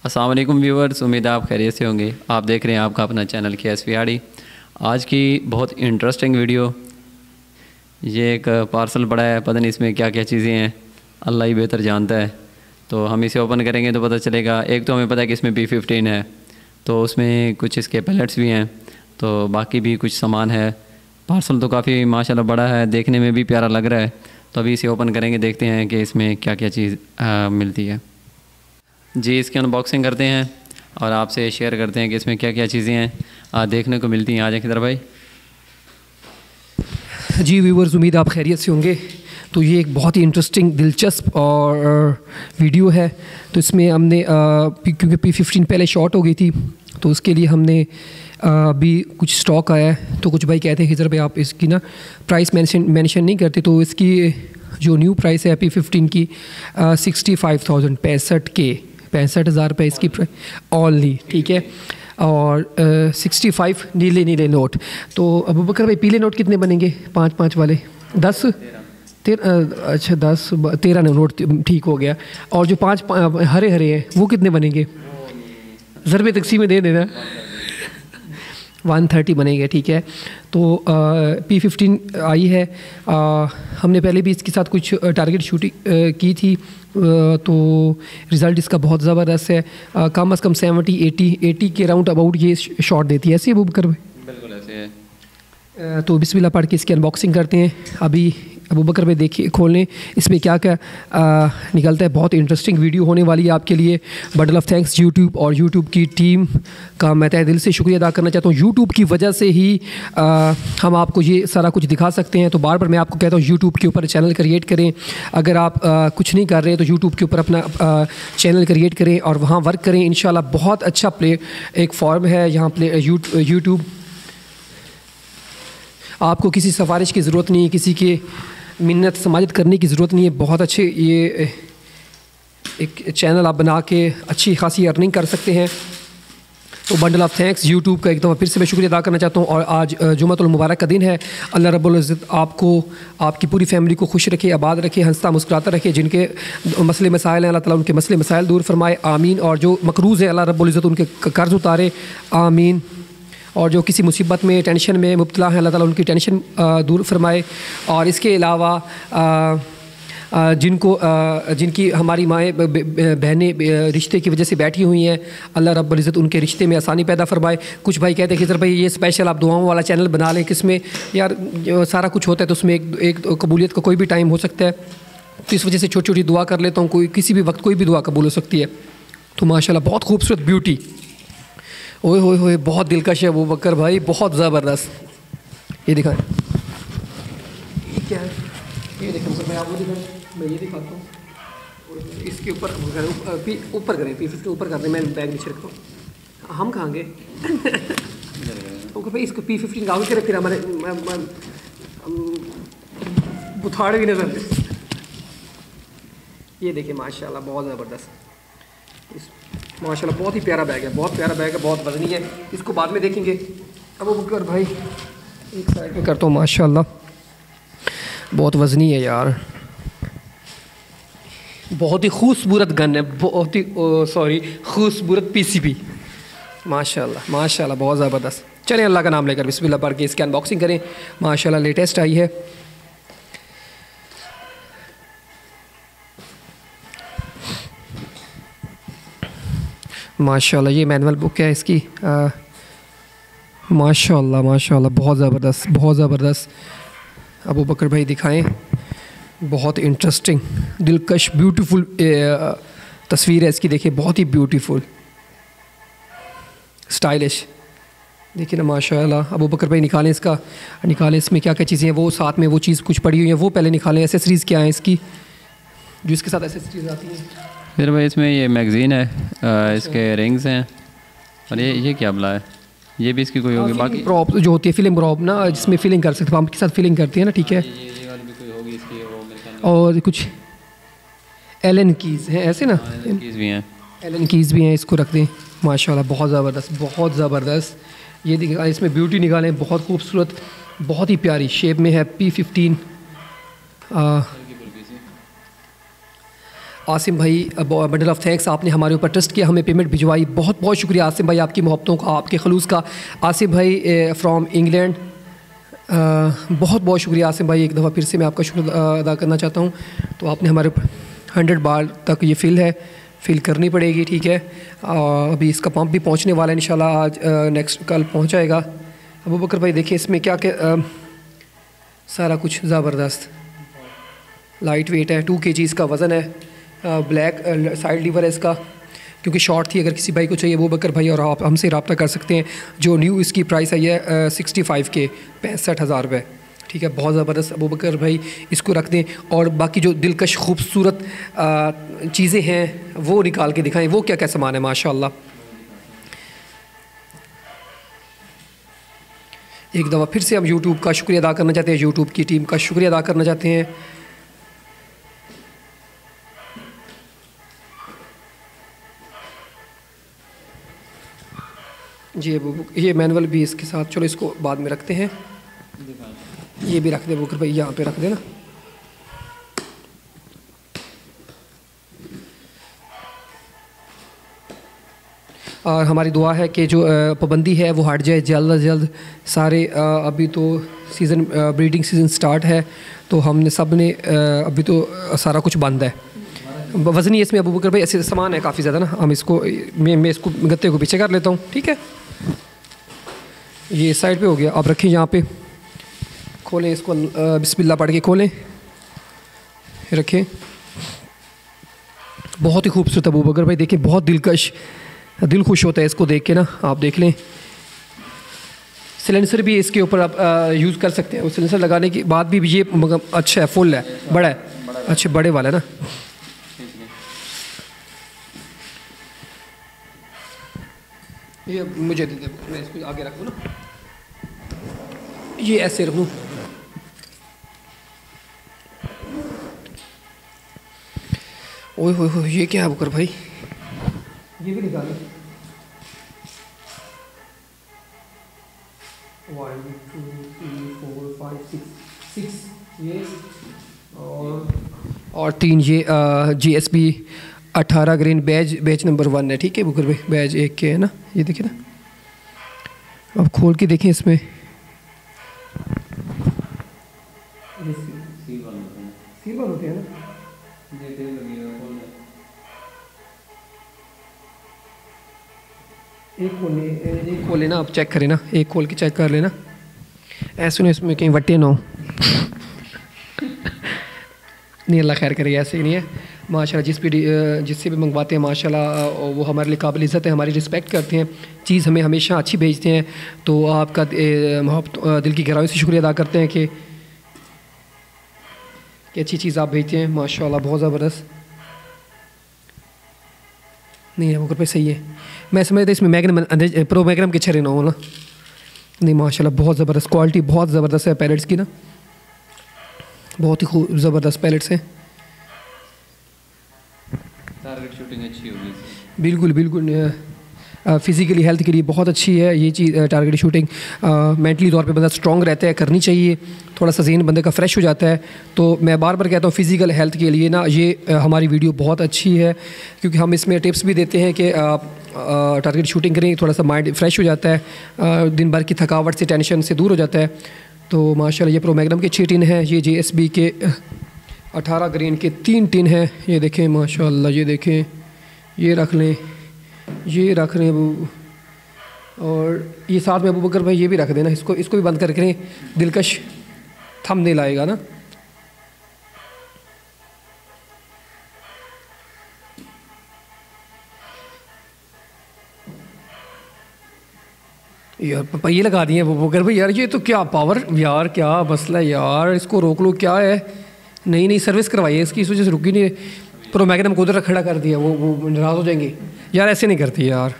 अस्सलाम वालेकुम व्यूअर्स, उम्मीद है आप खैरियत से होंगे। आप देख रहे हैं आपका अपना चैनल KSVRD। आज की बहुत इंटरेस्टिंग वीडियो। ये एक पार्सल पड़ा है, पता नहीं इसमें क्या क्या चीज़ें हैं, अल्लाह ही बेहतर जानता है। तो हम इसे ओपन करेंगे तो पता चलेगा। एक तो हमें पता है कि इसमें P15 है, तो उसमें कुछ इसके पैलेट्स भी हैं, तो बाकी भी कुछ सामान है। पार्सल तो काफ़ी माशाल्लाह बड़ा है, देखने में भी प्यारा लग रहा है। तो अभी इसे ओपन करेंगे, देखते हैं कि इसमें क्या क्या चीज़ मिलती है। जी, इसकी अनबॉक्सिंग करते हैं और आपसे शेयर करते हैं कि इसमें क्या क्या चीज़ें हैं देखने को मिलती हैं। आ जाए किधर भाई। जी व्यूवर्स, उम्मीद आप खैरियत से होंगे। तो ये एक बहुत ही इंटरेस्टिंग, दिलचस्प और वीडियो है। तो इसमें हमने क्योंकि P15 पहले शॉर्ट हो गई थी, तो उसके लिए हमने अभी कुछ स्टॉक आया है। तो कुछ भाई कहते हैं कि ज़रा भाई आप इसकी ना प्राइस मेंशन नहीं करते, तो इसकी जो न्यू प्राइस है P15 की 65,000 65,000 रुपये इसकी ओनली, ठीक है। और 65 नीले नोट। तो अबू बकर भाई पीले नोट कितने बनेंगे? 5 वाले 10 अच्छा 13 नोट, ठीक हो गया। और जो 5 हरे हैं वो कितने बनेंगे? ज़रबे तकसीम में दे देना। 130 बनेंगे, ठीक है। तो P15 आई है। हमने पहले भी इसके साथ कुछ टारगेट शूटिंग की थी, तो रिज़ल्ट इसका बहुत ज़बरदस्त है। कम से कम 70-80 के राउंड अबाउट ये शॉट देती है। ऐसे अबू बकर भाई? बिल्कुल ऐसे है। तो बिस्मिल्लाह पढ़ के इसकी अनबॉक्सिंग करते हैं। अभी अबू बकर भाई देखिए, खोलें इसमें क्या क्या निकलता है। बहुत इंटरेस्टिंग वीडियो होने वाली है आपके लिए। बंडल ऑफ थैंक्स यूट्यूब और यूट्यूब की टीम का मैं तहे दिल से शुक्रिया अदा करना चाहता हूँ। यूट्यूब की वजह से ही हम आपको ये सारा कुछ दिखा सकते हैं। तो बार बार मैं आपको कहता हूँ, यूट्यूब के ऊपर चैनल क्रिएट करें। अगर आप कुछ नहीं कर रहे तो यूट्यूब के ऊपर अपना चैनल क्रिएट करें और वहाँ वर्क करें। इंशाल्लाह बहुत अच्छा एक फॉर्म है यहाँ यूट्यूब। आपको किसी सिफारिश की ज़रूरत नहीं है, किसी के मिन्नत समाजत करने की ज़रूरत नहीं है। बहुत अच्छे ये एक चैनल आप बना के अच्छी खासी अर्निंग कर सकते हैं। तो बंडल ऑफ थैंक्स यूट्यूब का एक दफ़ा फिर से मैं शुक्रिया अदा करना चाहता हूँ। और आज जुम्मतुल मुबारक का दिन है। अल्लाह रब्बुल इज़्ज़त आपको, आपकी पूरी फैमिली को खुश रखे, आबाद रखे, हंसता मुस्कुराता रखे। जिनके मसले मसाइल हैं, अल्लाह ताला उनके मसले मसाइल दूर फरमाए, आमीन। और जो मकरूज़ है, अल्लाह रब्बुल इज़्ज़त उनके कर्ज़ उतारे, आमीन। और जो किसी मुसीबत में, टेंशन में मुब्तला है, अल्लाह ताला उनकी टेंशन दूर फरमाए। और इसके अलावा जिनकी हमारी माएँ बहनें रिश्ते की वजह से बैठी हुई हैं, अल्लाह रब्बुल इज़्ज़त उनके रिश्ते में आसानी पैदा फरमाए। कुछ भाई कहते हैं कि सर भाई ये स्पेशल आप दुआओं वाला चैनल बना लें, किसमें यार सारा कुछ होता है, तो उसमें एक कबूलियत का कोई भी टाइम हो सकता है। तो इस वजह से छोटी छोटी दुआ कर लेता हूँ। कोई किसी भी वक्त कोई भी दुआ कबूल हो सकती है। तो माशाल्लाह बहुत खूबसूरत ब्यूटी, ओए होए होए, बहुत दिलकश है अबू बकर भाई, बहुत ज़बरदस्त। ये दिखाएं, ये क्या है? ये देखें सर, मैं आपको दिखाऊँ, मैं ये दिखाता हूँ। इसके ऊपर ऊपर करें, P15 ऊपर कर दें, मैं बैग नीचे रखता हूँ। हम खाएँगे ओके भाई, इसको P15 आगे के रख, फिर हमारे बुथाड़ भी नजर। ये देखिए माशाल्लाह बहुत ज़बरदस्त, माशाल्लाह बहुत ही प्यारा बैग है, बहुत प्यारा बैग है, बहुत वज़नी है। इसको बाद में देखेंगे। अबू बकर भाई एक साइड में करता हूँ। माशाल्लाह बहुत वज़नी है यार, बहुत ही खूबसूरत गन है, बहुत ही खूबसूरत PCB। माशाल्लाह माशाल्लाह बहुत ज़बरदस्त। चलें अल्लाह का नाम लेकर बिस्मिल्लाह पढ़ के इसकी अनबॉक्सिंग करें। माशाल्लाह लेटेस्ट आई है। माशाल्लाह ये मैनुअल बुक है इसकी। माशाल्लाह माशाल्लाह बहुत ज़बरदस्त, बहुत ज़बरदस्त। अबू बकर भाई दिखाएं, बहुत इंटरेस्टिंग, दिलकश, ब्यूटीफुल तस्वीर है इसकी। देखिए बहुत ही ब्यूटीफुल, स्टाइलिश। देखिए ना माशाल्लाह। अबू बकर भाई निकालें इसका, निकालें इसमें क्या क्या चीज़ें हैं। वो साथ में वो चीज़ कुछ पड़ी हुई है, वो पहले निकालें। एसेसरीज़ क्या है इसकी, जो इसके साथ एसेसरीज़ आती हैं? फिर भाई इसमें ये मैगज़ीन है, इसके रिंग्स हैं, और ये क्या बला है, ये भी इसकी कोई होगी। बाकी प्रॉप जो होती है, फिल्म प्रॉप ना, जिसमें फिलिंग कर सकते हैं, पंप के साथ फिलिंग करती है ना, ठीक है। ये वाली भी कोई होगी इसकी, और कुछ एलन कीज़ हैं ऐसे ना, कीज़ भी हैं, एलन कीज़ भी हैं। इसको रख दें। माशाल्लाह बहुत ज़बरदस्त, बहुत ज़बरदस्त। ये दिखा, इसमें ब्यूटी निकालें, बहुत खूबसूरत, बहुत ही प्यारी शेप में है। P15 आसिम भाई, बंडल ऑफ थैंक्स, आपने हमारे ऊपर ट्रस्ट किया, हमें पेमेंट भिजवाई। बहुत बहुत शुक्रिया आसिम भाई, आपकी मोहब्बतों का, आपके खलूस का। आसिम भाई फ्रॉम इंग्लैंड, बहुत बहुत शुक्रिया आसिम भाई। एक दफ़ा फिर से मैं आपका शुक्र अदा करना चाहता हूँ। तो आपने हमारे 100 बार तक ये फिल करनी पड़ेगी, ठीक है। अभी इसका पंप भी पहुँचने वाला है इंशाल्लाह, आज नेक्स्ट कल पहुँच जाएगा। अबू बकर भाई देखिए इसमें क्या क्या सारा कुछ ज़बरदस्त लाइट वेट है, 2 kg इसका वज़न है। ब्लैक साइड लीवर है इसका, क्योंकि शॉर्ट थी। अगर किसी भाई को चाहिए वो बकर भाई और आप हमसे रब्ता कर सकते हैं। जो न्यू इसकी प्राइस आई है 65K, 65,000 रुपये, ठीक है। बहुत ज़बरदस्त अबू बकर भाई, इसको रख दें। और बाकी जो दिलकश खूबसूरत चीज़ें हैं वो निकाल के दिखाएं, वो क्या क्या सामान है माशाल्लाह। एक दफ़ा फिर से हम यूट्यूब का शुक्रिया अदा करना चाहते हैं, यूट्यूब की टीम का शुक्रिया अदा करना चाहते हैं। जी ये मैनुअल भी इसके साथ, चलो इसको बाद में रखते हैं। ये भी रख दे बुकर भाई, यहाँ पे रख देना। और हमारी दुआ है कि जो पाबंदी है वो हट जाए जल्द अज जल्द सारे। अभी तो सीज़न ब्रीडिंग सीज़न स्टार्ट है, तो हमने सब ने अभी तो सारा कुछ बंद है। वज़नी इसमें अबू बकर भाई ऐसे सामान है काफ़ी ज़्यादा ना, हम इसको मैं इसको गत्ते को पीछे कर लेता हूँ, ठीक है। ये साइड पे हो गया, आप रखें यहाँ पे, खोलें इसको, बिस्मिल्लाह पढ़ के खोलें, रखें। बहुत ही खूबसूरत अबू बकर भाई, देखिए बहुत दिलकश, दिल खुश होता है इसको देख के ना। आप देख लें, सिलेंसर भी इसके ऊपर आप यूज़ कर सकते हैं। वो सिलेंसर लगाने के बाद भी ये अच्छा है, फुल है, बड़ा है, अच्छे बड़े वाला है ना। ये मुझे दे दे, मैं इसको आगे रखूँ ना, ये ऐसे रखूँ। ओए हो ये क्या है बुकर भाई, ये भी निकालो। 1 2 3 4 5 6 ये और 3 ये GSB 18 ग्रेन बैच नंबर 1 है, ठीक है बुकर भाई। बैच 1 के है ना, ये देखिए ना, अब खोल के देखें इसमें। सील होते हैं ना, एक खोल लेना, आप चेक करें ना, एक खोल के चेक कर लेना, ऐसे नहीं इसमें कहीं वट्टे ना हो। नहीं अल्लाह खैर करे, ऐसे ही नहीं है माशाल्लाह। जिससे भी मंगवाते हैं माशाल्लाह वो हमारे लिए काबिल इज़्ज़त है, हमारी रिस्पेक्ट करते हैं, चीज़ हमें हमेशा अच्छी भेजते हैं। तो आपका दिल की गहराई से शुक्रिया अदा करते हैं कि अच्छी चीज़ आप भेजते हैं माशाल्लाह, बहुत ज़बरदस्त। नहीं है वो पे सही है, मैं समझता इसमें मैग्नम प्रो मैग्नम के अच्छे ना हो ना। नहीं माशाल्लाह बहुत ज़बरदस्त क्वालिटी, बहुत ज़बरदस्त है पैलेट्स की ना, बहुत ही खूब ज़बरदस्त पैलेट्स हैं। टारगेट शूटिंग अच्छी होगी, बिल्कुल बिल्कुल, फ़िज़िकली हेल्थ के लिए बहुत अच्छी है ये चीज़। टारगेट शूटिंग मेंटली तौर पे बंदा स्ट्रॉन्ग रहता है, करनी चाहिए, थोड़ा सा ज़हन बंदे का फ्रेश हो जाता है। तो मैं बार बार कहता हूँ फ़िज़िकल हेल्थ के लिए ना ये हमारी वीडियो बहुत अच्छी है, क्योंकि हम इसमें टिप्स भी देते हैं कि आप टारगेट शूटिंग करें, थोड़ा सा माइंड फ्रेश हो जाता है, दिन भर की थकावट से, टेंशन से दूर हो जाता है। तो माशाल्लाह ये प्रो मैग्नम के 6 टिन हैं, ये GSB के 18 ग्रेन के 3 टिन हैं। ये देखें माशाल्लाह, ये देखें, ये रख लें, ये रख लें अबू, और ये साथ में अबू बकर भाई ये भी रख देना, इसको भी बंद करके दिलकश थंबनेल आएगा ना। यार पापा ये लगा दिए वो बकर भाई, यार ये तो क्या पावर, यार क्या मसला है यार, इसको रोक लो, क्या है। नहीं सर्विस करवाइए इसकी, इस वजह से रुकी नहीं। प्रो मैग्नम को उधर खड़ा कर दिया, वो नाराज़ हो जाएंगे यार, ऐसे नहीं करती यार।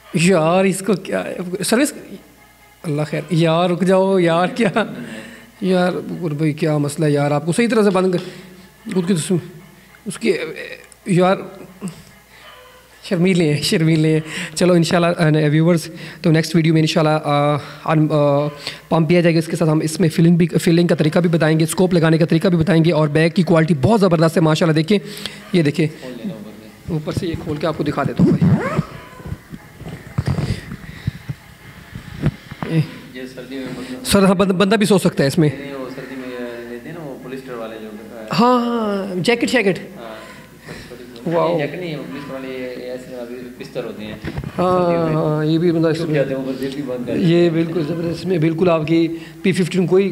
यार इसको क्या है सर्विस, अल्लाह खैर, यार रुक जाओ यार, क्या यार भाई क्या मसला है यार, आपको सही तरह से बंद कर उसकी यार। शर्मीले हैं, शर्मीले हैं। चलो इंशाल्लाह व्यूवर्स, तो नेक्स्ट वीडियो में इंशाल्लाह पंप भी आ जाएगा। इसके साथ हम इसमें फिलिंग का तरीका भी बताएंगे, स्कोप लगाने का तरीका भी बताएंगे, और बैग की क्वालिटी बहुत ज़बरदस्त है माशाल्लाह। देखिए, ये देखिए ऊपर से ये खोल के आपको दिखा देता हूँ भाई। सर हाँ, बंदा भी सो सकता है इसमें। सर्दी में लेते हैं ना वो पॉलिस्टर वाले जो, हाँ हाँ, जैकेट वाह, बिस्तर होते हैं। हाँ, ये भी मतलब ये बिल्कुल ज़बरदस्त। इसमें बिल्कुल आपकी P15 कोई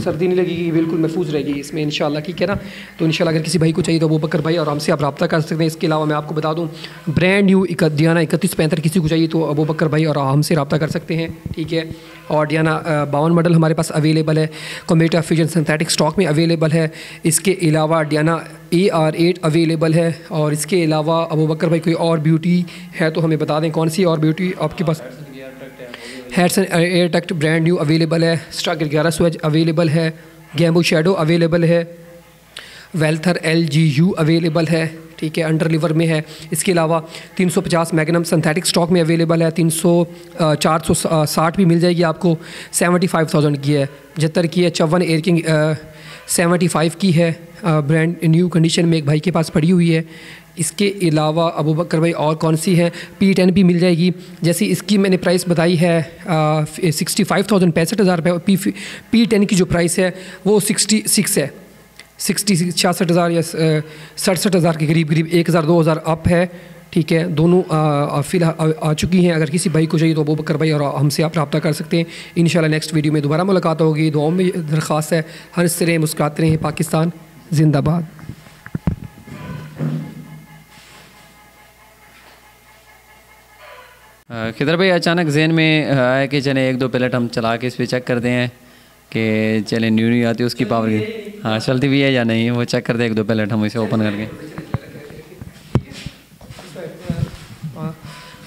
सर्दी नहीं लगेगी, बिल्कुल महफूज रहेगी इसमें इंशाल्लाह, ठीक है ना। तो इंशाल्लाह अगर किसी भाई को चाहिए तो अबू बकर भाई और हमसे आप रब्ता कर सकते हैं। इसके अलावा मैं आपको बता दूँ, ब्रांड न्यू डियाना 3165 किसी को चाहिए तो अबू बकर भाई और हमसे रब्ता कर सकते हैं, ठीक है। और डियाना 52 मॉडल हमारे पास अवेलेबल है, कॉमेटा फ्यूजन सिंथेटिक स्टॉक में अवेलेबल है। इसके अलावा डियाना AR8 अवेलेबल है। और इसके अलावा अबू बकर भाई कोई और ब्यूटी है तो हमें बता दें, कौन सी और ब्यूटी आपके पास? हेडसन एयर टक्ट ब्रांड न्यू अवेलेबल है, स्ट्राकर 11 स्विच अवेलेबल है, गैम्बो शेडो अवेलेबल है, वेल्थर LGU अवेलेबल है, ठीक है, अंडर लिवर में है। इसके अलावा 350 मैग्नम सिंथेटिक स्टॉक में अवेलेबल है, 460 भी मिल जाएगी आपको, 75,000 की है, 75 की है। 54 एयर किंग 75 की है, ब्रांड न्यू कंडीशन में एक भाई के पास पड़ी हुई है। इसके अलावा अबू बकर भाई और कौन सी है? P10 भी मिल जाएगी, जैसे इसकी मैंने प्राइस बताई है 65,000 65,000 रुपये। P10 की जो प्राइस है वो 66 है, 66,000 या 67,000 के करीब 1,000 2,000 अप है, ठीक है। दोनों फिलहाल आ चुकी हैं। अगर किसी भाई को चाहिए तो अबू बकर भाई और हमसे आप रब्ता कर सकते हैं। इंशाल्लाह नेक्स्ट वीडियो में दोबारा मुलाकात होगी। दुआओं में दरख्वास्त है, हंसते रहें, मुस्कुराते रहें। पाकिस्तान जिंदाबाद। खिदर भाई अचानक जहन में आया कि चले 1-2 पैलेट हम चला के इस पर चेक करते हैं कि चले न्यू आती है उसकी पावर की। हाँ, चलती भी है या नहीं, वो चेक करते हैं 1-2 पैलेट हम इसे ओपन करके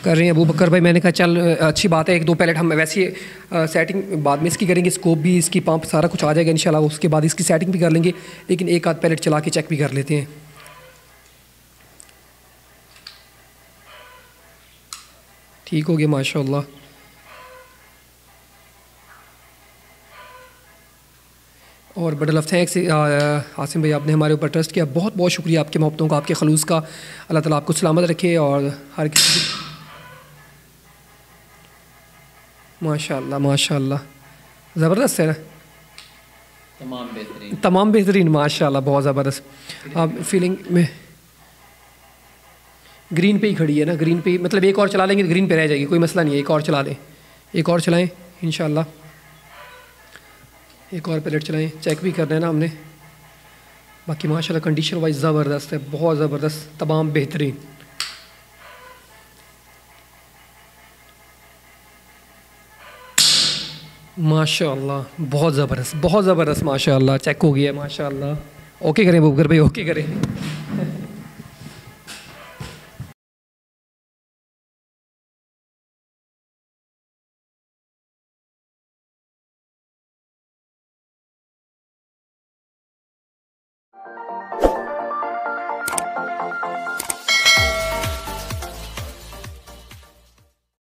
कर रहे हैं। अबू बकर भाई मैंने कहा चल अच्छी बात है, 1-2 पैलेट हम वैसे सेटिंग बाद में इसकी करेंगे, स्कोप भी इसकी पंप सारा कुछ आ जाएगा इंशाल्लाह, उसके बाद इसकी सेटिंग भी कर लेंगे, लेकिन एक आध पैलेट चला के चेक भी कर लेते हैं। ठीक हो गया माशाल्लाह। और बड़ा लफ थैंक्स आसिम भाई, आपने हमारे ऊपर ट्रस्ट किया, बहुत बहुत शुक्रिया आपके मोहब्बतों का, आपके खलूस का। अल्लाह ताला आपको सलामत रखे और हर किसी माशाल्लाह माशाल्लाह ज़बरदस्त है ना, तमाम बेहतरीन माशाल्लाह, बहुत ज़बरदस्त। आप फीलिंग में ग्रीन पे ही खड़ी है ना, ग्रीन पे मतलब एक और चला लेंगे तो ग्रीन पे रह जाएगी, कोई मसला नहीं है, एक और चला लें, एक और चलाएं इंशाल्लाह, एक और पैलेट चलाएं, चेक भी करना है ना हमने। बाकी माशाल्लाह कंडीशन वाइज ज़बरदस्त है, बहुत ज़बरदस्त, तमाम बेहतरीन। माशाल्लाह बहुत ज़बरदस्त, बहुत ज़बरदस्त माशाल्लाह, चेक हो गया माशाल्लाह। ओके करें बबकर भाई, ओके करें।